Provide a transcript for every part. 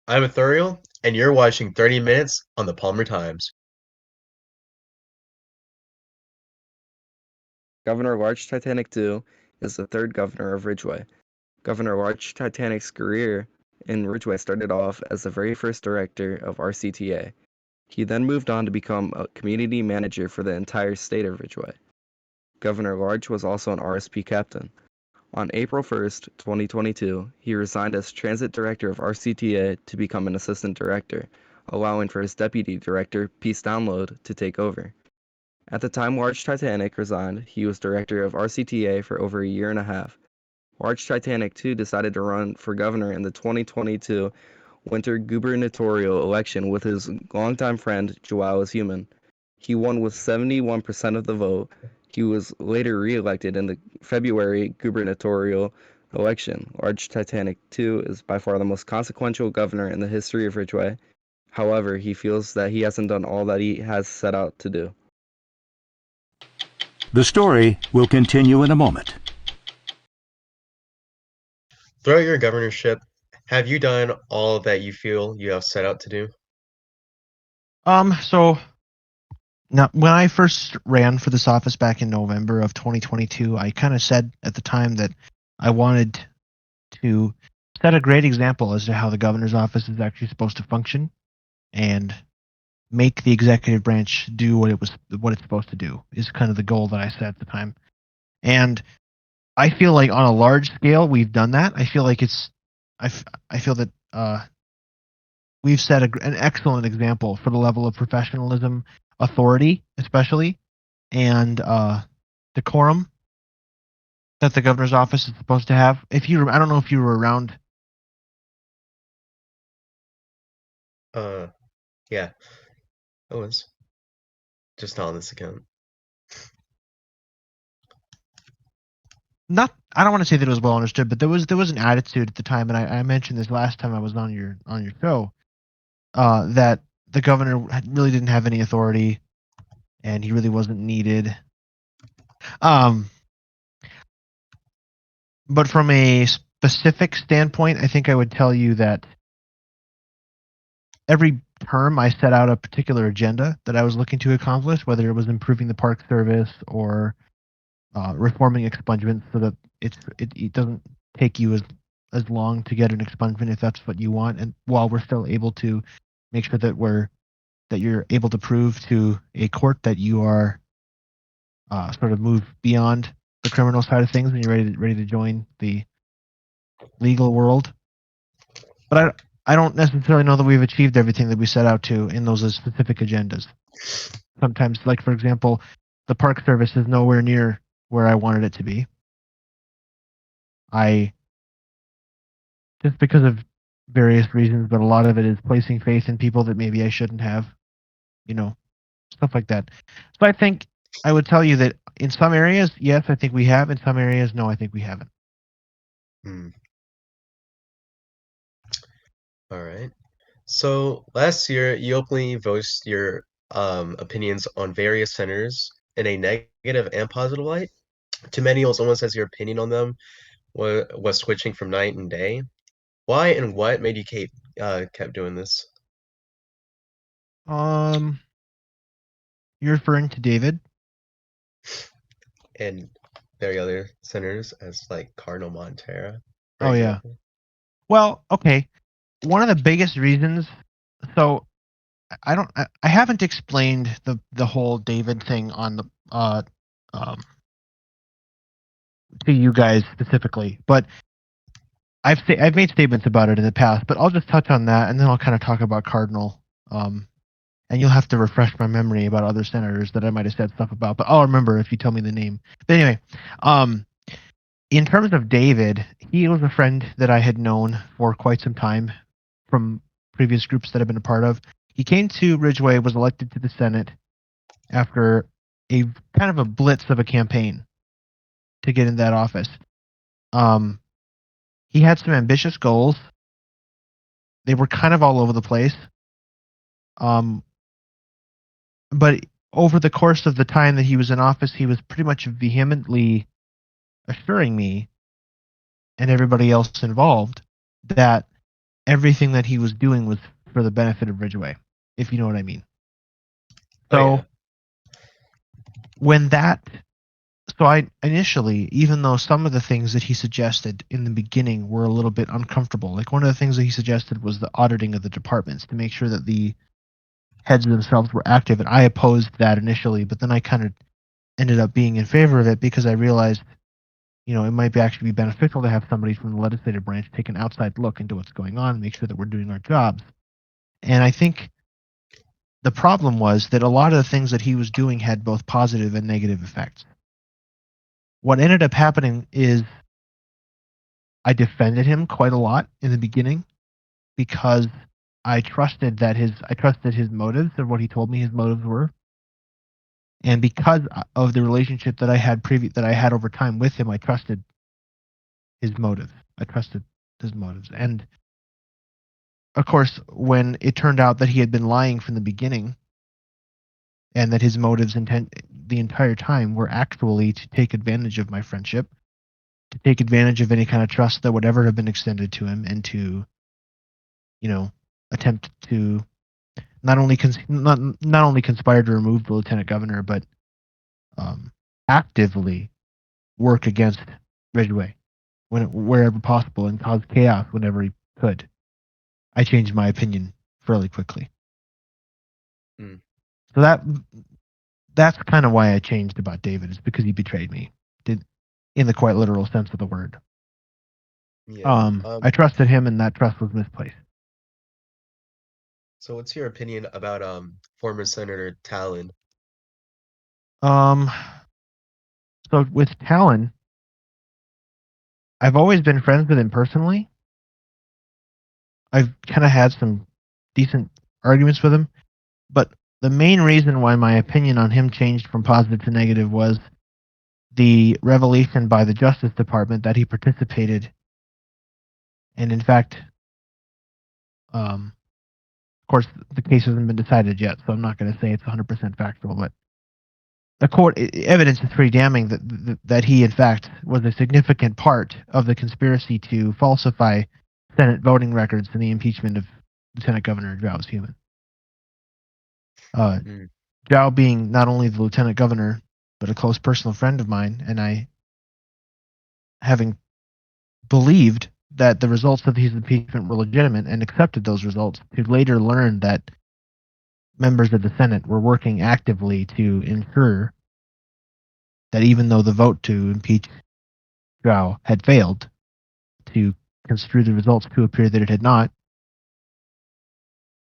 I'm Ethereal, and you're watching 30 Minutes on the Palmer Times. Governor LargeTitanic2 is the third governor of Ridgeway. Governor LargeTitanic's career in Ridgeway started off as the very first director of RCTA. He then moved on to become a community manager for the entire state of Ridgeway. Governor Large was also an RSP captain. On April 1st, 2022, he resigned as transit director of RCTA to become an assistant director, allowing for his deputy director, Peace Download, to take over. At the time LargeTitanic resigned, he was director of RCTA for over a year and a half. LargeTitanic2 decided to run for governor in the 2022 winter gubernatorial election with his longtime friend Joao Human. He won with 71% of the vote. He was later re-elected in the February gubernatorial election. LargeTitanic2 is by far the most consequential governor in the history of Ridgeway. However, he feels that he hasn't done all that he has set out to do. The story will continue in a moment. Throughout your governorship, have you done all that you feel you have set out to do? So now when I first ran for this office back in November of 2022, I kind of said at the time that I wanted to set a great example as to how the governor's office is actually supposed to function and make the executive branch do what it's supposed to do is kind of the goal that I set at the time. And I feel like on a large scale we've done that. I feel like I feel that we've set an excellent example for the level of professionalism, authority, especially, and decorum that the governor's office is supposed to have. I don't know if you were around. Yeah, I was. Just not on this account. I don't want to say that it was well understood, but there was an attitude at the time, and I mentioned this last time I was on your show, that the governor really didn't have any authority, and he really wasn't needed. But from a specific standpoint, I think I would tell you that every term I set out a particular agenda that I was looking to accomplish, whether it was improving the park service or reforming expungements so that it doesn't take you as long to get an expungement if that's what you want, and while we're still able to make sure that you're able to prove to a court that you are sort of moved beyond the criminal side of things and you're ready to join the legal world. But I don't necessarily know that we've achieved everything that we set out to in those specific agendas. Sometimes, like for example, the park service is nowhere near where I wanted it to be. Just because of various reasons, but a lot of it is placing faith in people that maybe I shouldn't have, stuff like that. So I think I would tell you that in some areas, yes, I think we have. In some areas, no, I think we haven't. All right. So last year, you openly voiced your opinions on various senators in a negative and positive light. To many, it was almost as your opinion on them was switching from night and day. Why and what made you kept doing this? You're referring to David? And very other senators as like Cardinal Montera, for Oh yeah. example. Well, okay. One of the biggest reasons. So I haven't explained the whole David thing on the to you guys specifically, but I've made statements about it in the past, but I'll just touch on that and then I'll kind of talk about Cardinal. And you'll have to refresh my memory about other senators that I might have said stuff about, but I'll remember if you tell me the name. But anyway, in terms of David, he was a friend that I had known for quite some time from previous groups that I've been a part of. He came to Ridgeway, was elected to the Senate after a kind of a blitz of a campaign to get in that office. He had some ambitious goals. They were kind of all over the place. But over the course of the time that he was in office, he was pretty much vehemently assuring me and everybody else involved that everything that he was doing was for the benefit of Ridgeway, if you know what I mean. Oh yeah. So when that, so I initially, even though some of the things that he suggested in the beginning were a little bit uncomfortable, like one of the things that he suggested was the auditing of the departments to make sure that the heads themselves were active, and I opposed that initially, but then I kind of ended up being in favor of it because I realized, it might actually be beneficial to have somebody from the legislative branch take an outside look into what's going on, make sure that we're doing our jobs. And I think the problem was that a lot of the things that he was doing had both positive and negative effects. What ended up happening is I defended him quite a lot in the beginning because I trusted his motives and what he told me his motives were. And because of the relationship that I had over time with him, I trusted his motives. And of course, when it turned out that he had been lying from the beginning and that his motives the entire time were actually to take advantage of my friendship, to take advantage of any kind of trust that would ever have been extended to him, and to, attempt to not only conspire to remove the lieutenant governor, but actively work against Ridgway wherever possible and cause chaos whenever he could. I changed my opinion fairly quickly. Hmm. So that's kind of why I changed about David, is because he betrayed me, in the quite literal sense of the word. Yeah. I trusted him, and that trust was misplaced. So what's your opinion about former Senator Talon? Um, so with Talon, I've always been friends with him personally. I've kind of had some decent arguments with him, but the main reason why my opinion on him changed from positive to negative was the revelation by the Justice Department that he participated, and in fact, of course, the case hasn't been decided yet, so I'm not going to say it's 100% factual, but the court evidence is pretty damning that he, in fact, was a significant part of the conspiracy to falsify Senate voting records in the impeachment of Lieutenant Governor Zhao Human. Mm. Zhao being not only the lieutenant governor, but a close personal friend of mine, and I, having believed that the results of his impeachment were legitimate and accepted those results, to later learn that members of the Senate were working actively to ensure that even though the vote to impeach Zhao had failed, to construe the results to appear that it had not,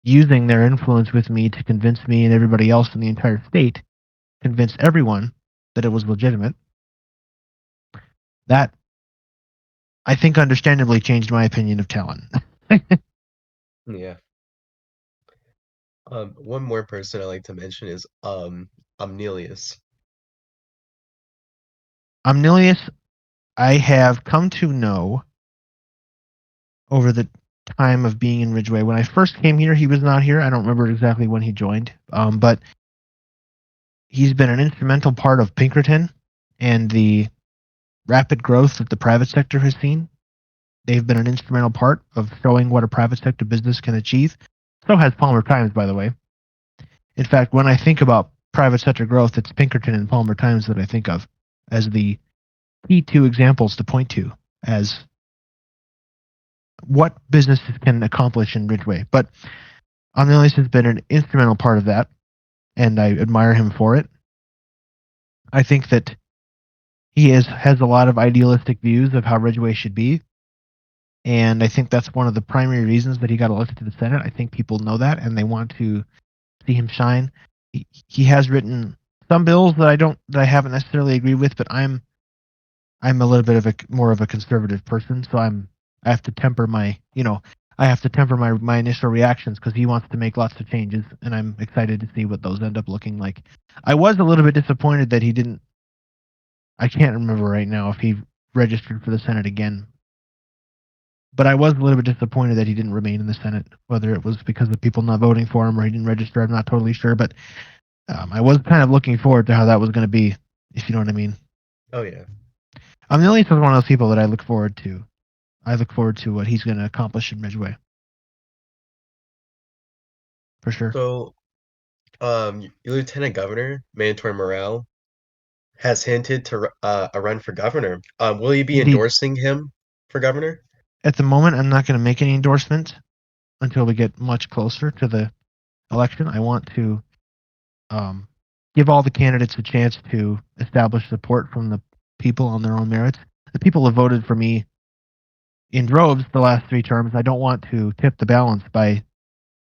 using their influence with me to convince me and everybody else in the entire state, convince everyone that it was legitimate. That, I think, understandably changed my opinion of Talon. Yeah. One more person I like to mention is Omnelius. Omnilius, I have come to know over the time of being in Ridgeway. When I first came here, he was not here. I don't remember exactly when he joined, but he's been an instrumental part of Pinkerton and the rapid growth that the private sector has seen. They've been an instrumental part of showing what a private sector business can achieve. So has Palmer Times, by the way. In fact, when I think about private sector growth, it's Pinkerton and Palmer Times that I think of as the key two examples to point to as what businesses can accomplish in Ridgeway. But Omnilius has been an instrumental part of that, and I admire him for it. I think that he has a lot of idealistic views of how Ridgeway should be, and I think that's one of the primary reasons that he got elected to the Senate. I think people know that, and they want to see him shine. He has written some bills that I haven't necessarily agreed with, but I'm a little bit of a more of a conservative person, so I have to temper my initial reactions because he wants to make lots of changes, and I'm excited to see what those end up looking like. I was a little bit disappointed that he didn't. I can't remember right now if he registered for the Senate again, but I was a little bit disappointed that he didn't remain in the Senate. Whether it was because of people not voting for him or he didn't register, I'm not totally sure. But I was kind of looking forward to how that was going to be, if you know what I mean. Oh yeah. Neil is one of those people that I look forward to. I look forward to what he's going to accomplish in Ridgeway. for sure. So, your Lieutenant Governor, Mandatory Morale, has hinted to a run for governor. Will you be Indeed. endorsing him for governor? At the moment, I'm not going to make any endorsements until we get much closer to the election. I want to um, give all the candidates a chance to establish support from the people on their own merits. The people have voted for me in droves the last 3 terms. I don't want to tip the balance by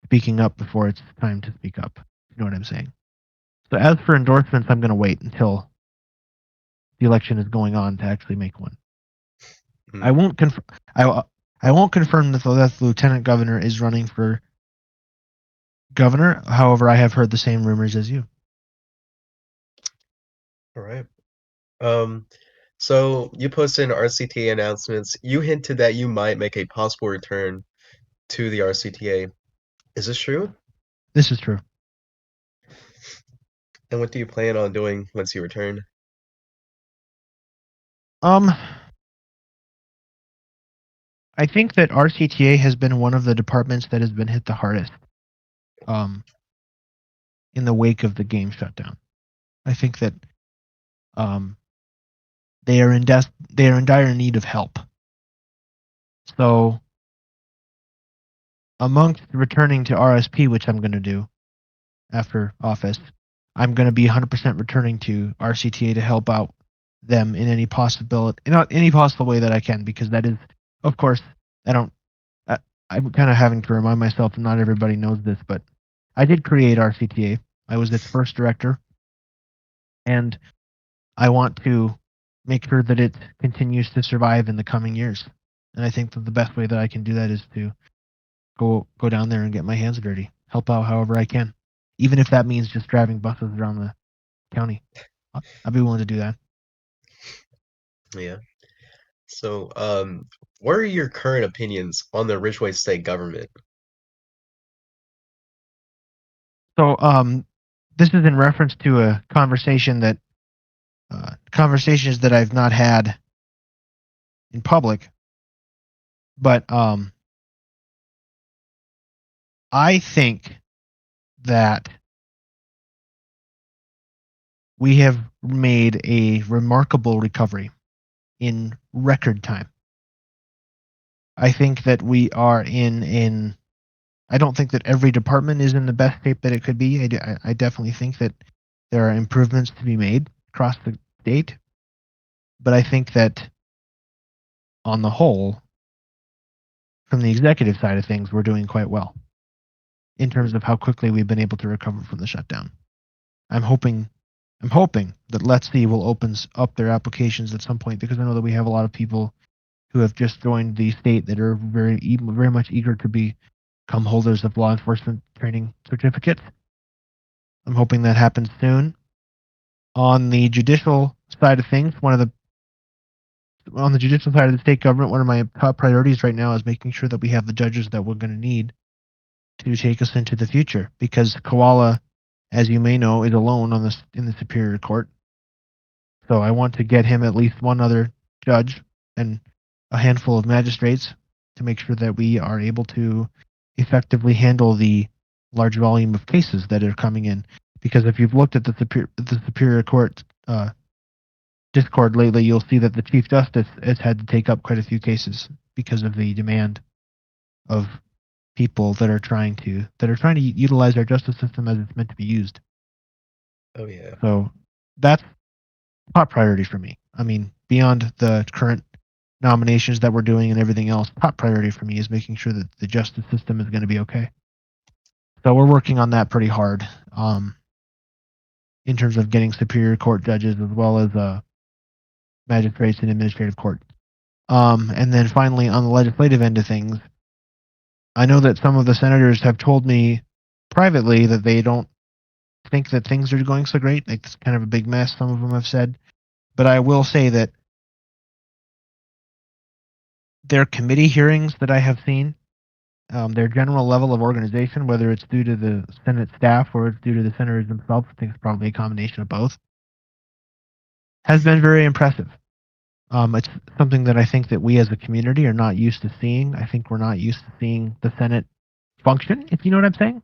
speaking up before it's time to speak up. You know what I'm saying? So as for endorsements, I'm going to wait until the election is going on to actually make one. I Mm, won't confirm. I won't confirm that the lieutenant governor is running for governor. However, I have heard the same rumors as you. all right. Um, so you posted in RCTA announcements. You hinted that you might make a possible return to the RCTA. Is this true? This is true. And what do you plan on doing once you return? Um, I think that RCTA has been one of the departments that has been hit the hardest. Um, in the wake of the game shutdown, I think that um they are in dire need of help. So amongst returning to RSP, which I'm going to do after office, I'm going to be 100% returning to RCTA to help out them in any possibility, not any possible way that I can, because that is, of course, I don't. I, I'm kind of having to remind myself, and not everybody knows this, but I did create RCTA. I was its first director, and I want to make sure that it continues to survive in the coming years. And I think that the best way that I can do that is to go down there and get my hands dirty, help out however I can, even if that means just driving buses around the county. I'll be willing to do that. Yeah. So, what are your current opinions on the Ridgeway state government? So, this is in reference to a conversations that I've not had in public, but I think that we have made a remarkable recovery in record time. I think that we are in. I don't think that every department is in the best shape that it could be. I definitely think that there are improvements to be made across the state, but I think that on the whole, from the executive side of things, we're doing quite well in terms Mm, of how quickly we've been able to recover from the shutdown. I'm hoping I'm hoping that Let's See will open up their applications at some point, because I know that we have a lot of people who have just joined the state that are very much eager to become holders of law enforcement training certificates. I'm hoping that happens soon. On the judicial side of things, on the judicial side of the state government, one of my top priorities right now is making sure that we have the judges that we're going to need to take us into the future. Because Koala, as you may know, is alone on this in the Superior Court. So I want to get him at least one other judge and a handful of magistrates to make sure that we are able to effectively handle the large volume of cases that are coming in. Because if you've looked at the Superior Court Discord lately, you'll see that the Chief Justice has had to take up quite a few cases because of the demand of people that are trying to utilize our justice system as it's meant to be used. oh yeah. So that's top priority for me. I mean, beyond the current nominations that we're doing and everything else, top priority for me is making sure that the justice system is going to be okay. So we're working on that pretty hard, in terms of getting superior court judges as well as magistrates and administrative court. And then finally, on the legislative end of things, I know that some of the senators have told me privately that they don't think that things are going so great. Like, it's kind of a big mess, some of them have said. But I will say that their committee hearings that I have seen, their general level of organization, whether it's due to the Senate staff or it's due to the senators themselves, I think it's probably a combination of both, has been very impressive. It's something that I think that we as a community are not used to seeing. I think we're not used to seeing the Senate function, if you know what I'm saying.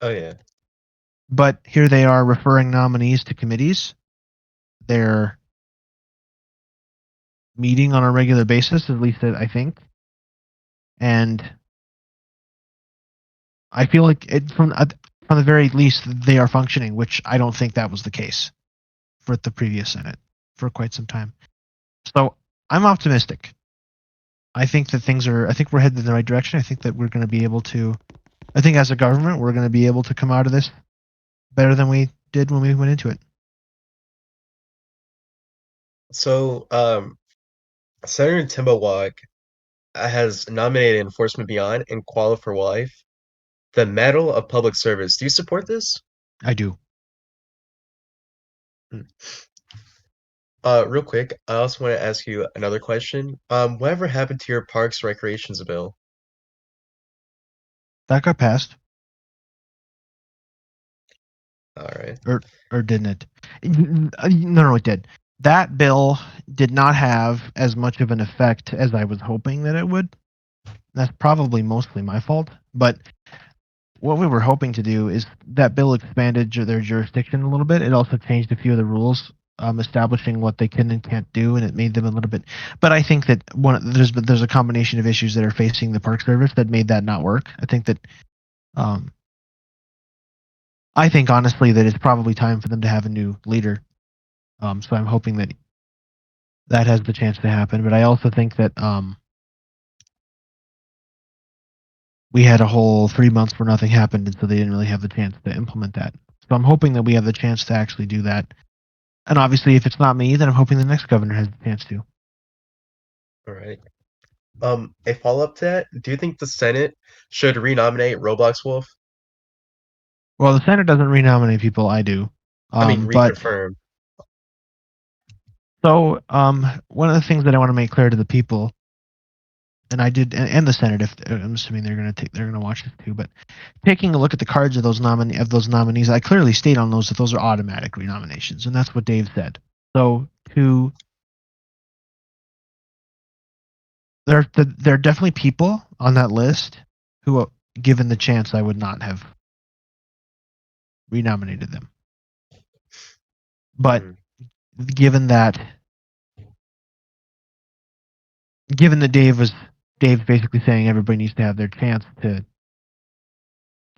Oh yeah. But here they are referring nominees to committees. They're meeting on a regular basis, at least I think. And I feel like from the very least they are functioning, which I don't think that was the case for the previous Senate for quite some time. So I'm optimistic. I think that I think we're headed in the right direction. I think that we're going to be able to, I think as a government, we're going to be able to come out of this better than we did when we went into it. So, Senator Timbawak has nominated Enforcement Beyond and Qualify for Life the Medal of Public Service. Do you support this? I do. Mm. Real quick, I also want to ask you another question. Whatever happened to your Parks Recreations bill? That got passed, All right. or didn't it? No, it did. That bill did not have as much of an effect as I was hoping that it would. That's probably mostly my fault. But what we were hoping to do is that bill expanded their jurisdiction a little bit. It also changed a few of the rules, establishing what they can and can't do, and it made them a little bit. But I think that there's a combination of issues that are facing the Park Service that made that not work. I think that um, I think honestly that it's probably time for them to have a new leader. So I'm hoping that that has the chance to happen. But I also think that we had a whole 3 months where nothing happened, and so they didn't really have the chance to implement that. So I'm hoping that we have the chance to actually do that. And obviously, if it's not me, then I'm hoping the next governor has the chance to. All right. A follow-up to that, do you think the Senate should renominate Roblox Wolf? Well, the Senate doesn't renominate people. I do. I mean, But reconfirm. so one of the things that I want to make clear to the people, and I did, and the Senate, if I'm assuming they're gonna watch this too, but taking a look at the cards of those nominees, I clearly state on those that those are automatic renominations, and that's what Dave said. So there are definitely people on that list who, given the chance, I would not have renominated them. But Hmm. given that Dave's basically saying everybody needs to have their chance to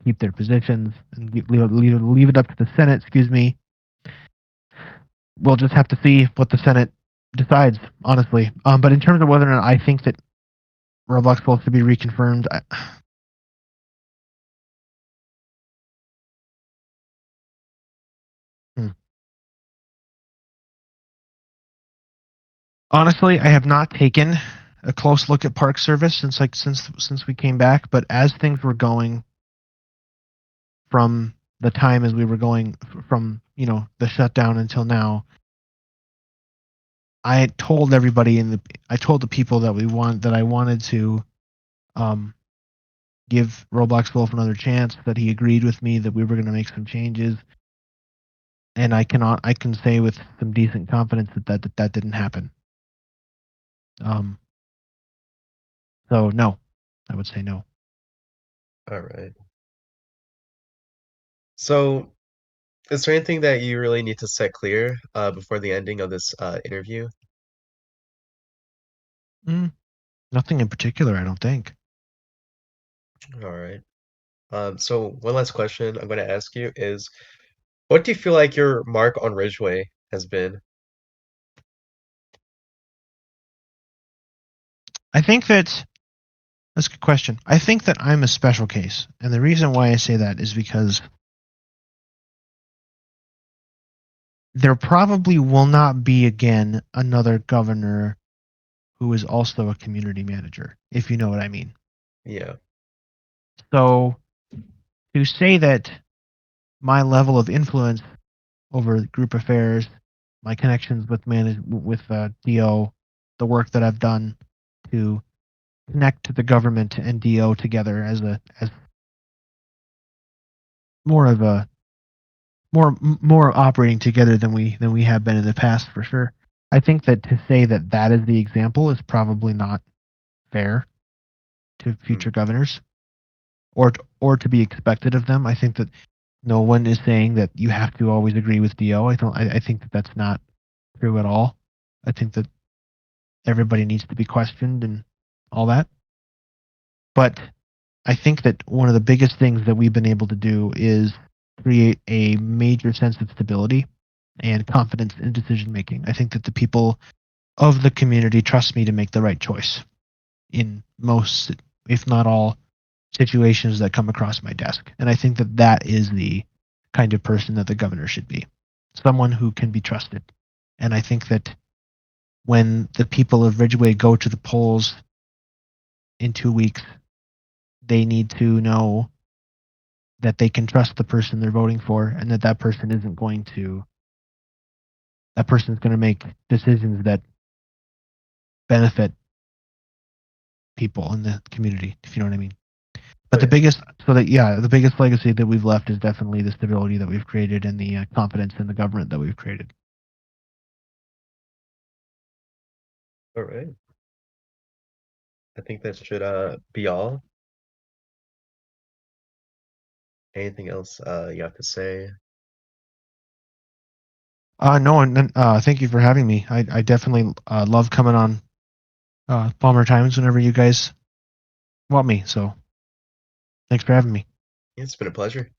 keep their positions and leave it up to the Senate. Excuse me. We'll just have to see what the Senate decides, honestly. But in terms of whether or not I think that Roblox will to be reconfirmed, hmm. Honestly, I have not taken a close look at Park Service since we came back. But as things were going from the time as we were going from the shutdown until now, I told everybody I told the people that I wanted to um, give Roblox Wolf another chance. That he agreed with me that we were going to make some changes, and I can say with some decent confidence that didn't happen. Um, so no, I would say no. All right. So, is there anything that you really need to set clear before the ending of this interview? Mm, nothing in particular, I don't think. All right. So one last question I'm going to ask you is, what do you feel like your mark on Ridgeway has been? I think that's a good question. I think that I'm a special case, and the reason why I say that is because there probably will not be again another governor who is also a community manager, if you know what I mean. Yeah. So to say that my level of influence over group affairs, my connections with DO, the work that I've done to connect the government and DO together as more of a more operating together than we have been in the past for sure. I think that to say that that is the example is probably not fair to Hmm. future governors. or to be expected of them. I think that no one is saying that you have to always agree with DO. I think that that's not true at all. I think that everybody needs to be questioned and all that. But I think that one of the biggest things that we've been able to do is create a major sense of stability and confidence in decision making. I think that the people of the community trust me to make the right choice in most, if not all, situations that come across my desk. And I think that that is the kind of person that the governor should be, someone who can be trusted. And I think that when the people of Ridgeway go to the polls in 2 weeks, they need to know that they can trust the person they're voting for, and that that person isn't going to that person's going to make decisions that benefit people in the community, if you know what I mean. But Oh, the yeah. biggest, the biggest legacy that we've left is definitely the stability that we've created and the confidence in the government that we've created. All right. I think that should be all. Anything else you have to say? No, and thank you for having me. I definitely love coming on Palmer Times whenever you guys want me. So thanks for having me. It's been a pleasure.